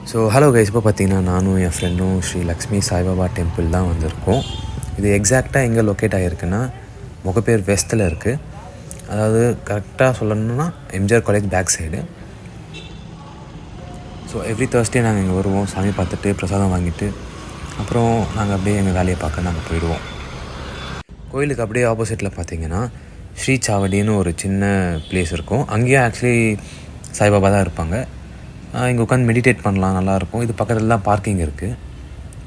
So hello guys, இப்போ பார்த்தீங்கன்னா நானும் என் ஃப்ரெண்டும் ஸ்ரீ லக்ஷ்மி சாய்பாபா டெம்பிள் தான் வந்திருக்கோம். இது எக்ஸாக்டாக எங்கே லொக்கேட் ஆகிருக்குன்னா முகப்பேர் வெஸ்ட்டில் இருக்குது. அதாவது கரெக்டாக சொல்லணுன்னா MGR college back side. So every Thursday நாங்கள் இங்கே வருவோம், சாமி பார்த்துட்டு பிரசாதம் வாங்கிட்டு அப்புறம் நாங்கள் அப்படியே எங்கள் வேலையை பார்க்க நாங்கள் போயிடுவோம். கோயிலுக்கு அப்படியே ஆப்போசிட்டில் பார்த்தீங்கன்னா ஸ்ரீ சாவடின்னு ஒரு சின்ன பிளேஸ் இருக்கும். அங்கேயும் ஆக்சுவலி சாய்பாபா தான் இருப்பாங்க. இங்கே உட்காந்து மெடிடேட் பண்ணலாம், நல்லாயிருக்கும். இது பக்கத்தில் தான் பார்க்கிங் இருக்குது.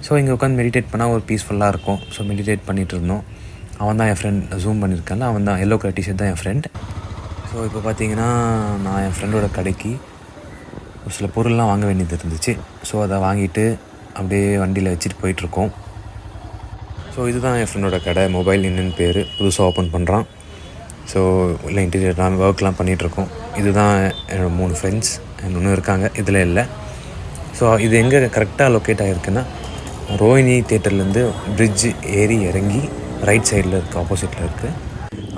ஸோ இங்கே உட்காந்து மெடிடேட் பண்ணால் ஒரு பீஸ்ஃபுல்லாக இருக்கும். ஸோ மெடிடேட் பண்ணிகிட்டு இருந்தோம். அவன் தான் என் ஃப்ரெண்ட், ஜூம் பண்ணியிருக்கான்ல, அவன் தான் எல்லோ கலர் டிஷர்ட் தான் என் ஃப்ரெண்ட். ஸோ இப்போ பார்த்தீங்கன்னா நான் என் ஃப்ரெண்டோட கடைக்கு ஒரு சில பொருள்லாம் வாங்க வேண்டியது இருந்துச்சு. ஸோ அதை வாங்கிட்டு அப்படியே வண்டியில் வச்சுட்டு போயிட்டுருக்கோம். ஸோ இதுதான் என் ஃப்ரெண்டோட கடை. மொபைல் இன்னுன்னு பேர், புதுசாக ஓப்பன் பண்ணுறான். ஸோ இல்லை இன்டீரியர்லாம் ஒர்க்லாம் பண்ணிகிட்ருக்கோம். இதுதான் என்னோடய 3 ஃப்ரெண்ட்ஸ் இன்னும் இருக்காங்க, இதில் இல்லை. ஸோ இது எங்கே கரெக்டாக லொக்கேட் ஆகிருக்குன்னா ரோஹிணி தேட்டர்லேருந்து பிரிட்ஜ் ஏறி இறங்கி ரைட் சைடில் இருக்குது, ஆப்போசிட்டில் இருக்குது.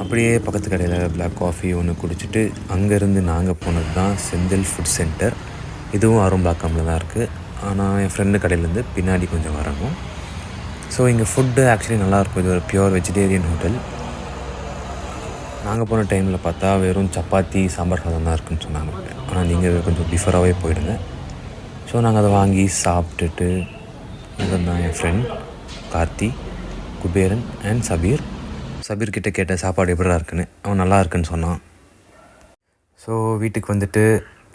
அப்படியே பக்கத்து கடையில் பிளாக் காஃபி ஒன்று குடிச்சிட்டு அங்கேருந்து நாங்கள் போனது தான் செந்தில் ஃபுட் சென்டர். இதுவும் அரும்பாக்கம்ல தான் இருக்குது. ஆனால் என் ஃப்ரெண்டு கடையிலேருந்து பின்னாடி கொஞ்சம் வரணும். ஸோ இங்கே ஃபுட்டு ஆக்சுவலி நல்லாயிருக்கும். இது ஒரு பியூர் வெஜிடேரியன் ஹோட்டல். நாங்கள் போன டைமில் பார்த்தா வெறும் சப்பாத்தி சாம்பார் சாதம் தான் இருக்குதுன்னு சொன்னாங்க. ஆனால் நீங்கள் கொஞ்சம் டிஃபராகவே போயிடுங்க. ஸோ நாங்கள் அதை வாங்கி சாப்பிட்டுட்டு இவன் தான் என் ஃப்ரெண்ட் கார்த்தி, குபேரன் அண்ட் சபீர்கிட்ட கேட்ட சாப்பாடு எப்படிடா இருக்குன்னு. அவன் நல்லா இருக்குன்னு சொன்னான். ஸோ வீட்டுக்கு வந்துட்டு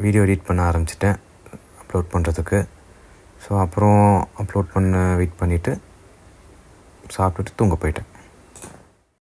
வீடியோ எடிட் பண்ண ஆரம்பிச்சிட்டேன் அப்லோட் பண்ணுறதுக்கு. ஸோ அப்புறம் அப்லோட் பண்ண வெயிட் பண்ணிவிட்டு சாப்பிட்டுட்டு தூங்க போயிட்டேன்.